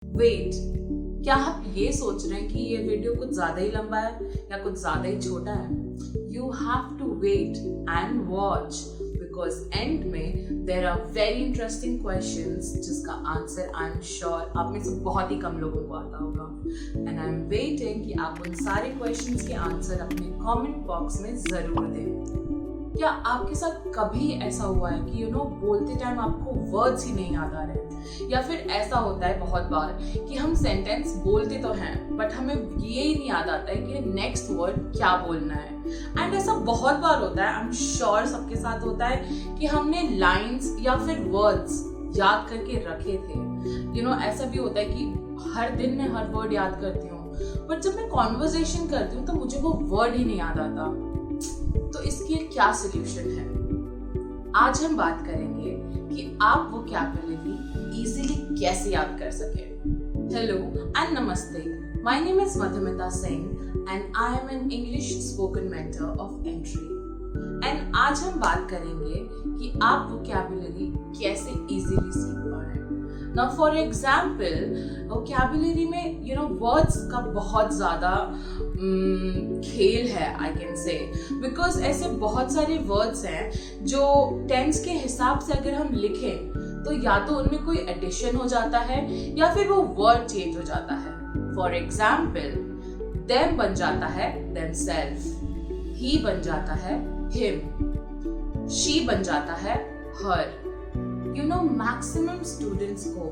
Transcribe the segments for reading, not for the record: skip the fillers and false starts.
Wait, क्या आप ये सोच रहे हैं कि ये वीडियो कुछ ज्यादा ही लंबा है या कुछ ज्यादा ही छोटा है? You have to wait and watch because end में there are very interesting questions जिसका आंसर आई एम श्योर आप में से बहुत ही कम लोगों को आता होगा। एंड आई एम वेटिंग कि आप उन सारे क्वेश्चंस के आंसर अपने कमेंट बॉक्स में जरूर दें। क्या आपके साथ कभी ऐसा हुआ है कि बोलते टाइम आपको वर्ड्स ही नहीं याद आ रहे, या फिर ऐसा होता है बहुत बार कि हम सेंटेंस बोलते तो हैं बट हमें ये ही नहीं याद आता है कि नेक्स्ट वर्ड क्या बोलना है। एंड ऐसा बहुत बार होता है, आई एम श्योर सबके साथ होता है कि हमने लाइंस या फिर वर्ड्स याद करके रखे थे। ऐसा भी होता है कि हर दिन मैं हर वर्ड याद करती हूँ बट जब मैं कॉन्वर्सेशन करती हूँ तो मुझे वो वर्ड ही नहीं याद आता। तो इसके क्या सोल्यूशन है? आज हम बात करेंगे कि आप वोकैबुलरी इजीली कैसे याद कर सके। हेलो एंड नमस्ते, my name is Madhumita Singh and I am an English spoken mentor of entry. And आज हम बात करेंगे कि आप वोकैबुलरी कैसे इजीली सीख पाए। Now for example, vocabulary में words का बहुत ज़्यादा खेल है I can say, because ऐसे बहुत सारे words हैं जो टेंस के हिसाब से अगर हम लिखें तो या तो उनमें कोई एडिशन हो जाता है या फिर वो वर्ड चेंज हो जाता है। For example, them बन जाता है themselves, he बन जाता है him, she बन जाता है her। मैक्सिमम स्टूडेंट्स को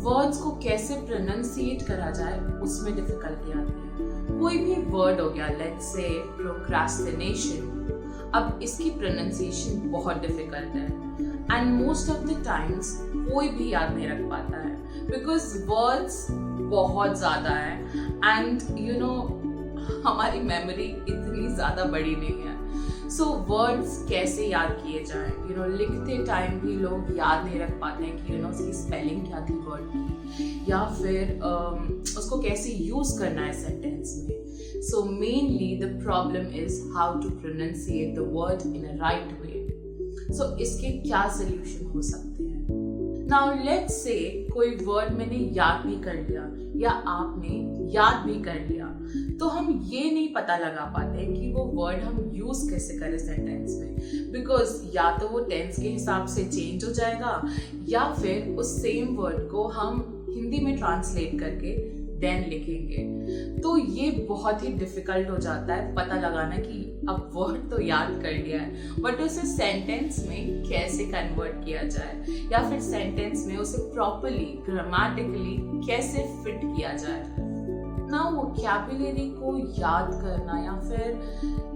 वर्ड्स को कैसे प्रोनाउंसिएट करा जाए उसमें डिफिकल्टी आती है। कोई भी वर्ड हो गया, लेट्स से प्रोक्रास्टिनेशन, अब इसकी प्रोनाउंसिएशन बहुत डिफिकल्ट है and most of the times कोई भी याद नहीं रख पाता है बिकॉज वर्ड्स बहुत ज़्यादा है एंड हमारी मेमोरी इतनी ज़्यादा बड़ी नहीं है। सो वर्ड्स कैसे याद किए जाएं? लिखते टाइम भी लोग याद नहीं रख पाते हैं कि उसकी स्पेलिंग क्या थी वर्ड की, या फिर उसको कैसे यूज करना है सेंटेंस में। So mainly the problem is how to pronunciate the word in a right way. So इसके क्या सोल्यूशन हो सकते हैं? नाउ लेट्स से कोई वर्ड मैंने याद भी कर लिया या आपने याद भी कर लिया, तो हम ये नहीं पता लगा पाते कि वो वर्ड हम यूज कैसे करें सेंटेंस में, बिकॉज या तो वो टेंस के हिसाब से चेंज हो जाएगा या फिर उस सेम वर्ड को हम हिंदी में ट्रांसलेट करके देन लिखेंगे। तो ये बहुत ही डिफिकल्ट हो जाता है पता लगाना कि अब वर्ड तो याद कर लिया है बट उसे सेंटेंस में कैसे कन्वर्ट किया जाए, या फिर सेंटेंस में उसे प्रॉपर्ली ग्रामेटिकली कैसे फिट किया जाए ना। वोकैबुलरी को याद करना या फिर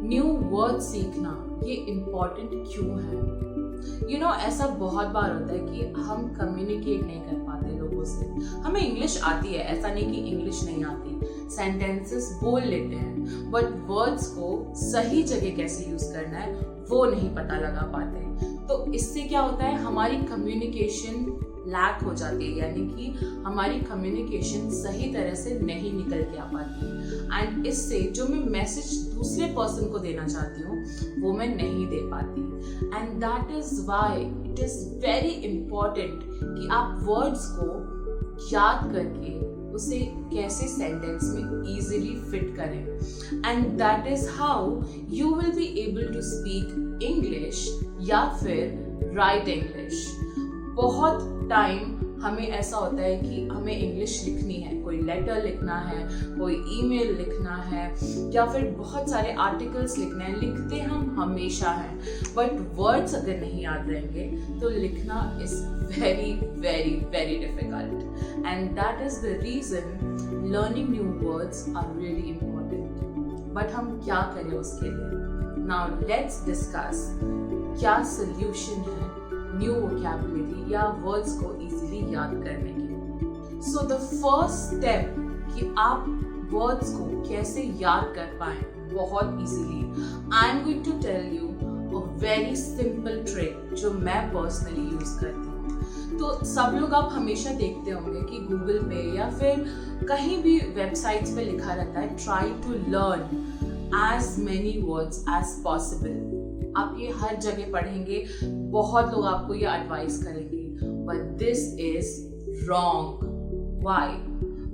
न्यू वर्ड सीखना ये इम्पोर्टेंट क्यों है? ऐसा बहुत बार होता है कि हम कम्युनिकेट नहीं कर पाते लोगों से। हमें इंग्लिश आती है, ऐसा नहीं कि इंग्लिश नहीं आती, सेंटेंसेस बोल लेते हैं बट वर्ड्स को सही जगह कैसे यूज करना है वो नहीं पता लगा पाते। तो इससे क्या होता है, हमारी कम्युनिकेशन लैक हो जाती है, यानी कि हमारी कम्युनिकेशन सही तरह से नहीं निकल के आ पाती एंड इससे जो मैं मैसेज दूसरे पर्सन को देना चाहती हूँ वो मैं नहीं दे पाती। And that is why it is very important कि आप वर्ड्स को याद करके उसे कैसे सेंटेंस में इजीली फिट करें and that is how you will be able to speak English या फिर राइट इंग्लिश। बहुत टाइम हमें ऐसा होता है कि हमें इंग्लिश लिखनी है, कोई लेटर लिखना है, कोई ईमेल लिखना है या फिर बहुत सारे आर्टिकल्स लिखने हैं, लिखते हम हमेशा हैं बट वर्ड्स अगर नहीं याद रहेंगे तो लिखना is very very very difficult and that is the reason learning new words are really important. But हम क्या करें उसके लिए? नाउ लेट्स डिस्कस क्या सोल्यूशन है न्यू वोकैबुलरी या वर्ड्स को इजीली याद करने के। सो द फर्स्ट स्टेप कि आप वर्ड्स को कैसे याद कर पाएं बहुत easily, I am going to tell you a very simple trick जो मैं पर्सनली यूज करती हूँ। तो सब लोग आप हमेशा देखते होंगे कि गूगल पे या फिर कहीं भी वेबसाइट्स पे लिखा रहता है try to learn as many words as possible। आप ये हर जगह पढ़ेंगे, बहुत लोग आपको ये एडवाइस करेंगे but this is wrong. Why?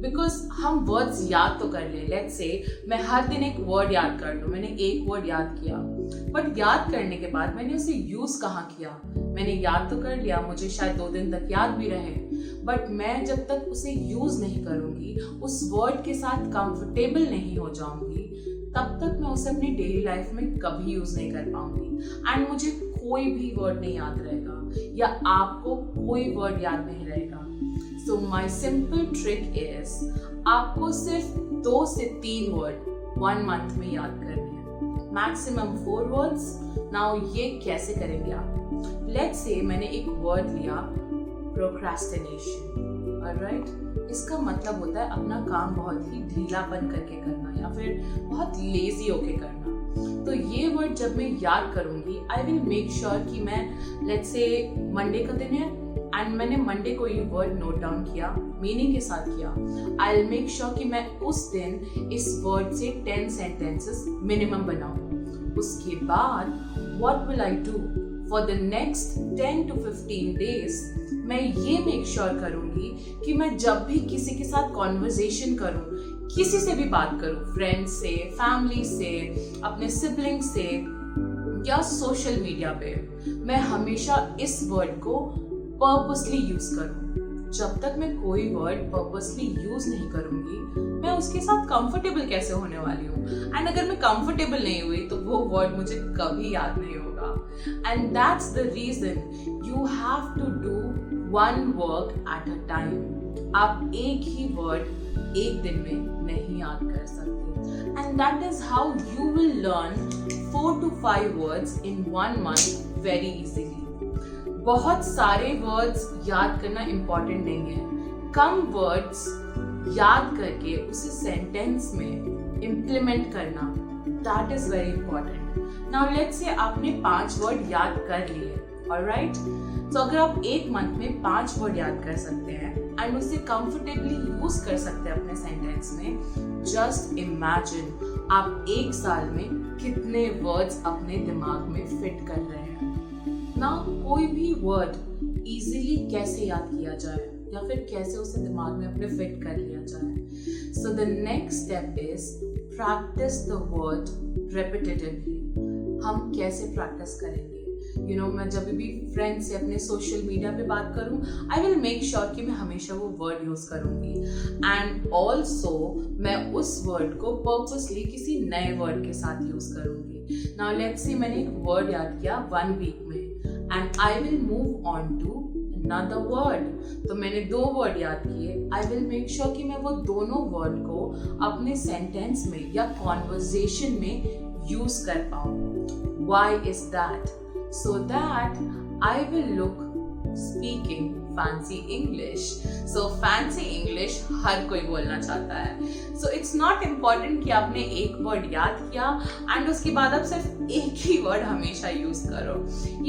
Because हम वर्ड्स याद तो कर ले, लेट्स से मैं हर दिन एक वर्ड याद कर लूँ, मैंने एक वर्ड याद किया, बट याद करने के बाद मैंने उसे यूज कहाँ किया? मैंने याद तो कर लिया, मुझे शायद 2 दिन तक याद भी रहे, बट मैं जब तक उसे यूज नहीं करूंगी, उस वर्ड के साथ कंफर्टेबल नहीं हो जाऊंगी, तब तक मैं उसे अपनी डेली लाइफ में कभी यूज नहीं कर पाऊंगी एंड मुझे कोई भी वर्ड नहीं याद रहेगा या आपको कोई वर्ड याद नहीं रहेगा। सो माई सिंपल ट्रिक इज आपको सिर्फ 2 से 3 वर्ड 1 मंथ में याद करने हैं, मैक्सिमम 4 वर्ड्स। नाउ ये कैसे करेंगे आप? लेट्स से मैंने एक वर्ड लिया प्रोक्रेस्टिनेशन, ऑलराइट। इसका मतलब होता है अपना काम बहुत ही ढीलापन करके करना या फिर बहुत लेजी होके करना। तो ये वर्ड जब मैं याद करूंगी, आई विल मेक श्योर कि मैं लेट्स से मंडे का दिन है एंड मैंने मंडे को ये वर्ड नोट डाउन किया, मीनिंग के साथ किया। आई विल मेक श्योर कि मैं उस दिन इस वर्ड से 10 सेंटेंसेस मिनिमम बनाऊं। उसके बाद what will I do for the next 10 to 15 days? मैं ये मेक श्योर करूंगी कि मैं जब भी किसी के साथ कॉन्वर्जेशन करूं, किसी से भी बात करूं, फ्रेंड्स से, फैमिली से, अपने सिबलिंग से या सोशल मीडिया पे, मैं हमेशा इस वर्ड को पर्पसली यूज करूं। जब तक मैं कोई वर्ड पर्पसली यूज नहीं करूंगी, मैं उसके साथ कंफर्टेबल कैसे होने वाली हूँ? एंड अगर मैं कंफर्टेबल नहीं हुई तो वो वर्ड मुझे कभी याद नहीं होगा। And that's the reason you have to do one work at a time. आप एक ही वर्ड एक दिन में नहीं याद कर सकते। And that is how you will learn 4 to 5 words in 1 month very easily. बहुत सारे वर्ड्स याद करना इम्पॉर्टेंट नहीं है, कम वर्ड्स याद करके उसे सेंटेंस में इम्प्लीमेंट करना, that is very important. Now let's say आपने 5 वर्ड याद कर लिए, ऑलराइट। तो अगर आप 1 मंथ में 5 वर्ड याद कर सकते हैं एंड उसे कंफर्टेबली यूज कर सकते हैं अपने सेंटेंस में, जस्ट इमेजिन आप 1 साल में कितने वर्ड्स अपने दिमाग में फिट कर रहे हैं। ना कोई भी वर्ड इजीली कैसे याद किया जाए या फिर कैसे उसे दिमाग में अपने फिट कर लिया जाए। So the next step is practice the word repetitively. हम कैसे प्रैक्टिस करेंगे? मैं जब भी फ्रेंड से अपने सोशल मीडिया पे बात करूं, आई विल मेक श्योर कि मैं हमेशा वो वर्ड यूज करूंगी एंड ऑल्सो मैं उस वर्ड को पर्पसली किसी नए वर्ड के साथ यूज करूंगी। नाउ लेट्स से मैंने एक वर्ड याद किया 1 वीक में and I will move on to another word। तो मैंने 2 वर्ड याद किए, आई विल मेक श्योर कि मैं वो दोनों वर्ड को अपने सेंटेंस में या कॉन्वर्जेशन में यूज कर पाऊं। Why is that? So that I will look speaking fancy English. So fancy English हर कोई बोलना चाहता है। So it's not important कि आपने एक वर्ड याद किया एंड उसके बाद आप सिर्फ एक ही वर्ड हमेशा यूज करो।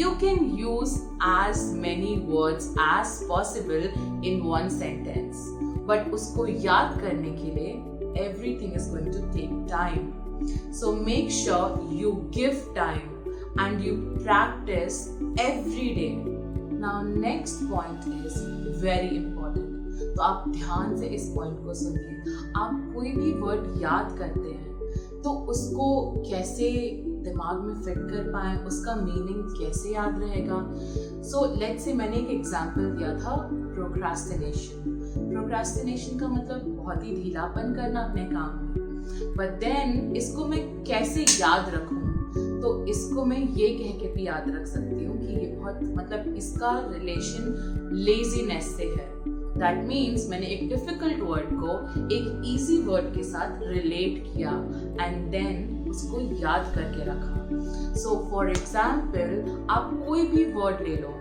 You can use as many words as possible in one sentence. But उसको याद करने के लिए everything is going to take time. So make sure you give time and you practice every day. Now next point is very important. तो आप ध्यान से इस पॉइंट को सुनिए। आप कोई भी वर्ड याद करते हैं तो उसको कैसे दिमाग में फिट कर पाए, उसका मीनिंग कैसे याद रहेगा। सो लेट्स से मैंने एक एग्जांपल दिया था प्रोक्रास्टिनेशन। प्रोक्रास्टिनेशन का मतलब बहुत ही ढीलापन करना अपने काम में, बट देन इसको मैं कैसे याद रखूं? तो इसको मैं ये कह के भी याद रख सकती हूँ कि ये बहुत मतलब इसका रिलेशन लेजीनेस से है। दैट मीन्स मैंने एक डिफिकल्ट वर्ड को एक इजी वर्ड के साथ रिलेट किया एंड देन उसको याद करके रखा। सो फॉर एग्जाम्पल आप कोई भी वर्ड ले लो,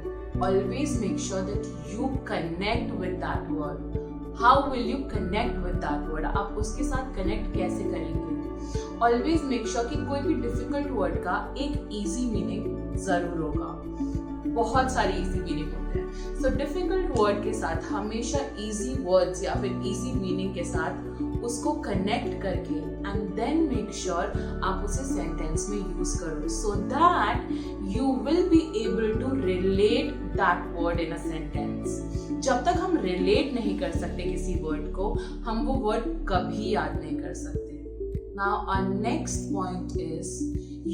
always make sure that you connect with that word. How will you connect with that word? आप उसके साथ कनेक्ट कैसे करेंगे? ऑलवेज मेक श्योर कि कोई भी डिफिकल्ट वर्ड का एक इजी मीनिंग जरूर होगा। बहुत सारे इजी मीनिंग होते हैं। सो डिफिकल्ट वर्ड के साथ हमेशा इजी वर्ड्स या फिर इजी मीनिंग के साथ उसको कनेक्ट करके एंड देन मेक श्योर आप उसे सेंटेंस में यूज करो, so that you will be able to relate that word in a sentence. जब तक हम रिलेट नहीं कर सकते किसी वर्ड को, हम वो वर्ड कभी याद नहीं कर सकते। Now our next point is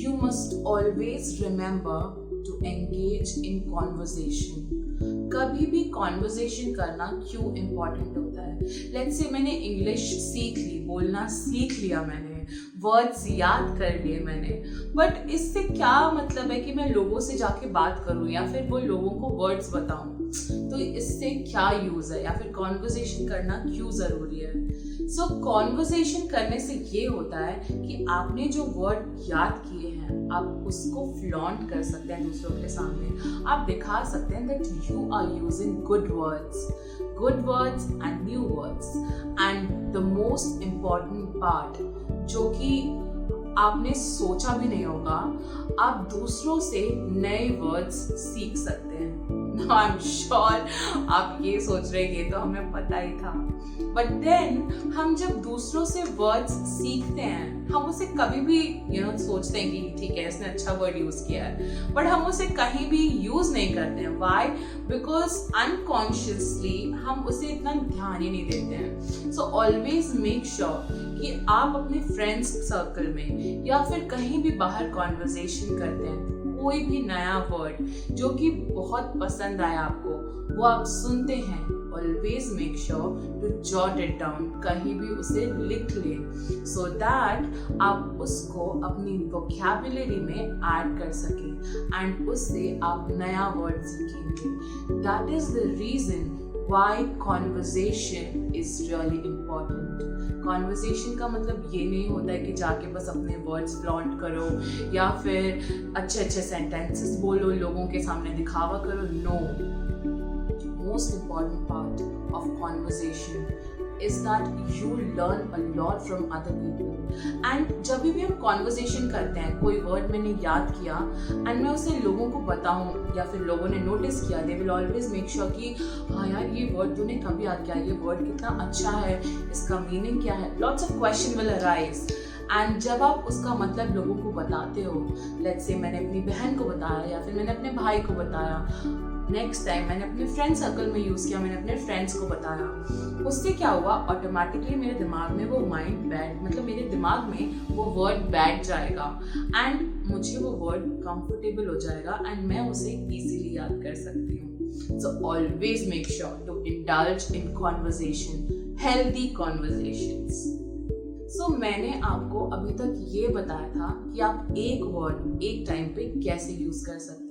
you must always remember to engage in conversation. कभी भी कॉन्वर्जेशन करना क्यों इम्पोर्टेंट होता है? लेट्स से मैंने इंग्लिश सीख ली, बोलना सीख लिया मैंने, वर्ड्स याद कर लिए मैंने, बट इससे क्या मतलब है कि मैं लोगों से जाके बात करूं या फिर वो लोगों को वर्ड्स बताऊं? तो इससे क्या यूज है, या फिर कॉन्वर्जेशन करना क्यों जरूरी है? सो कॉन्वर्जेशन करने से ये होता है कि आपने जो वर्ड याद किए हैं आप उसको फ्लॉन्ट कर सकते हैं दूसरों के सामने। आप दिखा सकते हैं that you are using good words and new words. And the most important part जो कि आपने सोचा भी नहीं होगा, आप दूसरों से नए वर्ड्स सीख सकते हैं। Now I'm sure आप ये सोच रहे हैं ये तो हमें पता ही था, बट देन हम जब दूसरों से वर्ड्स सीखते हैं हम उसे कभी भी सोचते हैं कि ठीक है इसने अच्छा वर्ड यूज किया है, बट हम उसे कहीं भी यूज नहीं करते हैं। व्हाई? बिकॉज अनकॉन्शियसली हम उसे इतना ध्यान ही नहीं देते हैं। सो ऑलवेज मेक श्योर कि आप अपने फ्रेंड्स सर्कल में या फिर कहीं भी बाहर कॉन्वर्जेशन करते हैं, कोई भी नया वर्ड जो कि बहुत पसंद आया आपको वो आप सुनते हैं, always make sure to jot it down, कहीं भी उसे लिख लें सो दैट आप उसको अपनी वोकैबुलरी में ऐड कर सकें एंड उससे आप नया वर्ड सीखेंगे। That is the reason why conversation is really important. Conversation का मतलब ये नहीं होता है कि जाके बस अपने words flaunt करो या फिर अच्छे अच्छे sentences बोलो, लोगों के सामने दिखावा करो। No. Most important part of conversation is that you learn a lot from other people. And जब भी हम conversation करते हैं, कोई word मैंने याद किया and मैं उसे लोगों को बताऊं या फिर लोगों ने notice किया, they will always make sure कि हाँ यार ये word तूने कभी याद किया, ये word कितना अच्छा है, इसका meaning क्या है। Lots of question will arise. And जब आप उसका मतलब लोगों को बताते हो, लेट्स से मैंने अपनी बहन को बताया या फिर मैंने अपने भाई को बताया, नेक्स्ट टाइम मैंने अपने फ्रेंड सर्कल में यूज़ किया, मैंने अपने फ्रेंड्स को बताया, उससे क्या हुआ ऑटोमेटिकली मेरे दिमाग में वो मेरे दिमाग में वो वर्ड बैठ जाएगा एंड मुझे वो वर्ड कंफर्टेबल हो जाएगा एंड मैं उसे इजीली याद कर सकती हूँ। So always make sure to indulge in conversation, healthy conversations. So मैंने आपको अभी तक ये बताया था कि आप एक वर्ड एक टाइम पे कैसे यूज कर सकते हैं।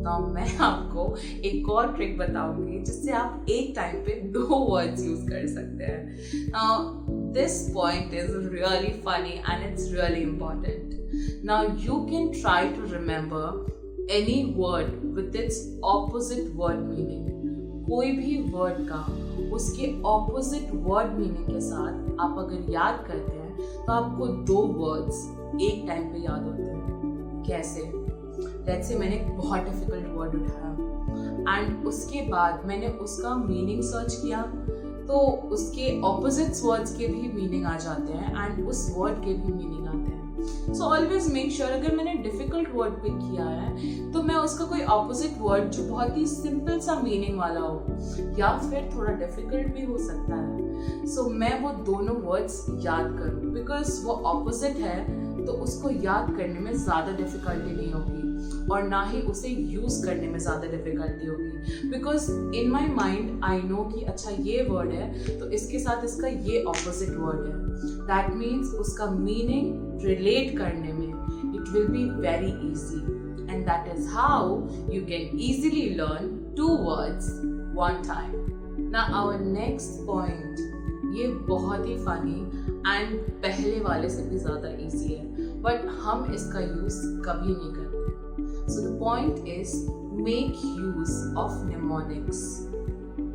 तो मैं आपको एक और ट्रिक बताऊंगी जिससे आप एक टाइम पे 2 वर्ड्स यूज कर सकते हैं। This point is really funny and it's really important. Now you can try to remember any word with its opposite word meaning. कोई भी वर्ड का उसके ऑपोजिट वर्ड मीनिंग के साथ आप अगर याद करते हैं तो आपको 2 वर्ड्स एक टाइम पे याद होते हैं। कैसे? लेट्स से मैंने एक बहुत डिफिकल्ट वर्ड उठाया एंड उसके बाद मैंने उसका मीनिंग सर्च किया तो उसके ऑपोजिट वर्ड्स के भी मीनिंग आ जाते हैं एंड उस वर्ड के भी मीनिंग आते हैं। सो ऑलवेज मेक श्योर अगर मैंने डिफिकल्ट वर्ड पिक किया है तो मैं उसका कोई ऑपोजिट वर्ड जो बहुत ही सिंपल सा मीनिंग वाला हो या फिर थोड़ा डिफिकल्ट भी हो सकता है, सो मैं वो दोनों वर्ड्स याद करूं बिकॉज वो ऑपोजिट है तो उसको याद करने में ज़्यादा डिफिकल्टी नहीं होगी और ना ही उसे यूज करने में ज़्यादा डिफिकल्टी होगी because in my mind I know कि अच्छा ये वर्ड है तो इसके साथ इसका ये ऑपोजिट वर्ड है। दैट मीन्स उसका मीनिंग रिलेट करने में it will be very easy and that is how you can easily learn 2 words one time. Now our next point, ये बहुत ही फनी एंड पहले वाले से भी ज़्यादा इजी है बट हम इसका यूज़ कभी नहीं करते। So the point is make use of mnemonics.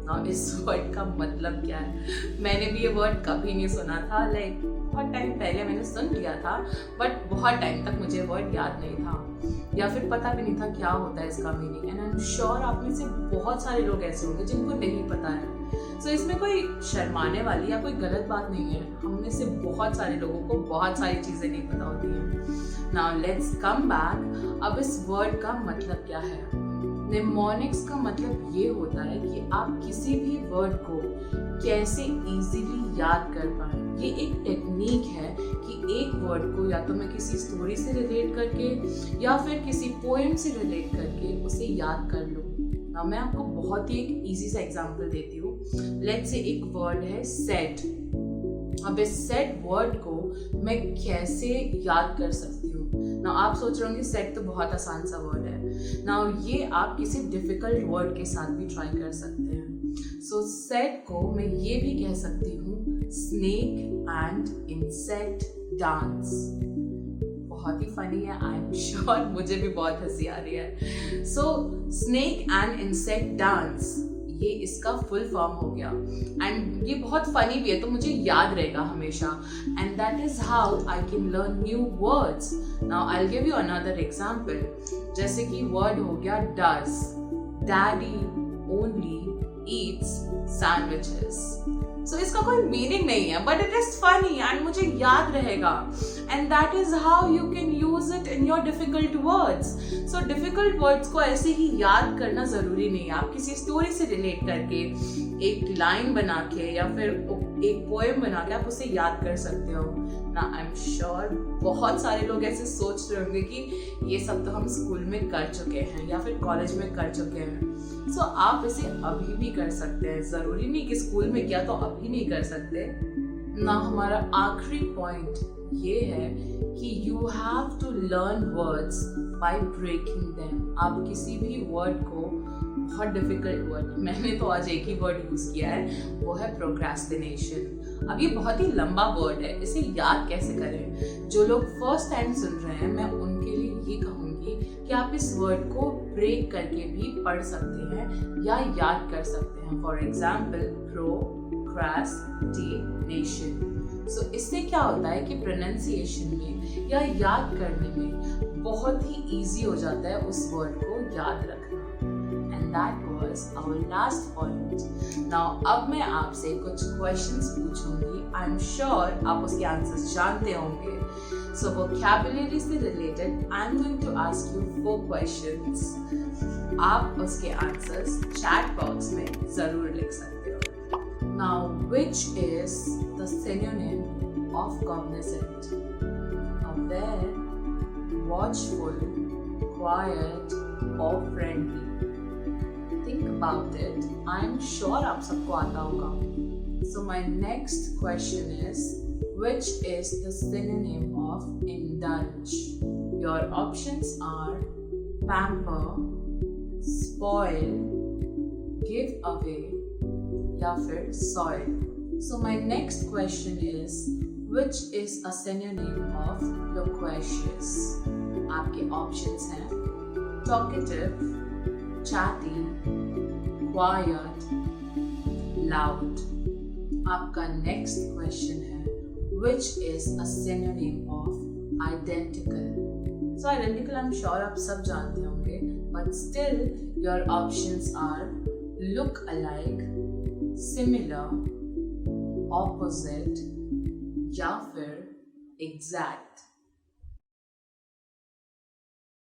Now इस वर्ड का मतलब क्या है? मैंने भी ये वर्ड कभी नहीं सुना था, बहुत टाइम पहले मैंने सुन लिया था बट बहुत टाइम तक मुझे वर्ड याद नहीं था या फिर पता भी नहीं था क्या होता है इसका meaning and I am sure आप में से बहुत सारे लोग ऐसे होंगे जिनको नहीं पता है। सो इसमें कोई शर्माने वाली या कोई गलत बात नहीं है, हम में से बहुत सारे लोगों को बहुत सारी चीज़ें नहीं पता होती हैं। Now let's come back. अब इस वर्ड का मतलब क्या है? निमोनिक्स का मतलब ये होता है कि आप किसी भी वर्ड को कैसे इजीली याद कर पाए। ये एक टेक्निक है कि एक वर्ड को या तो मैं किसी स्टोरी से रिलेट करके या फिर किसी पोएम से रिलेट करके उसे याद कर लूँ। ना मैं आपको बहुत ही एक इजी सा एग्जांपल देती हूँ। लेट्स से एक वर्ड है सेड। अब इस सेड वर्ड को मैं कैसे याद कर सकती हूँ? ना आप सोच रहे होंगे सेड तो बहुत आसान सा वर्ड है। ना ये आप किसी डिफिकल्ट वर्ड के साथ भी ट्राई कर सकते हैं। सो सेड को मैं ये भी कह सकती हूँ स्नेक एंड इंसेक्ट डांस। बहुत ही फनी है, आई एम श्योर मुझे भी बहुत हंसी आ रही है। सो स्नेक एंड इंसेक्ट डांस, ये इसका फुल फॉर्म हो गया एंड ये बहुत फनी भी है, तो मुझे याद रहेगा हमेशा। And that is how I can learn new words. Now I will give you another example. जैसे कि वर्ड हो गया does. Daddy only eats sandwiches. So इसका कोई मीनिंग नहीं है, but it is funny and मुझे याद रहेगा। And that is how you can use it in your difficult words. So difficult words को ऐसे ही याद करना जरूरी नहीं है। आप किसी स्टोरी से रिलेट करके एक लाइन बना के या फिर एक पोएम बना के आप उसे याद कर सकते हो ना। आई एम श्योर बहुत सारे लोग ऐसे सोच रहे होंगे कि ये सब तो हम स्कूल में कर चुके हैं या फिर कॉलेज में कर चुके हैं। सो आप इसे अभी भी कर सकते हैं। जरूरी नहीं कि स्कूल में किया तो अभी नहीं कर सकते ना। हमारा आखिरी पॉइंट ये है कि you have to learn words by breaking them. आप किसी भी वर्ड को, बहुत डिफिकल्ट वर्ड, मैंने तो आज एक ही वर्ड यूज किया है, वो है प्रोक्रेस्टिनेशन। अब ये बहुत ही लंबा वर्ड है, इसे याद कैसे करें? जो लोग फर्स्ट टाइम सुन रहे हैं मैं उनके लिए ये कहूँगी कि आप इस वर्ड को ब्रेक करके भी पढ़ सकते हैं या याद कर सकते हैं। For example procrastination. सो इससे क्या होता है कि प्रोनाउंसिएशन में या याद करने में बहुत ही इजी हो जाता है उस वर्ड को याद रखना। And that was our last point. Now अब मैं आपसे कुछ questions पूछूंगी। I'm sure आप उसके आंसर्स जानते होंगे। So vocabulary से related I'm going to ask you 4 questions. आप उसके आंसर्स chat box में जरूर लिख सकते हो। Now which is the synonym of cognizant? Aware, watchful, quiet or friendly? Think about it. I'm sure आप सबको आता होगा. So my next question is, which is the synonym of indulge? Your options are pamper, spoil, give away या फिर soil. So my next question is, which is a synonym of loquacious? आपके options हैं talkative, chatty, quiet, loud. आपका next question है, which is a synonym of identical? So identical I'm sure आप सब जानते होंगे, but still your options are look alike, similar, opposite या फिर exact.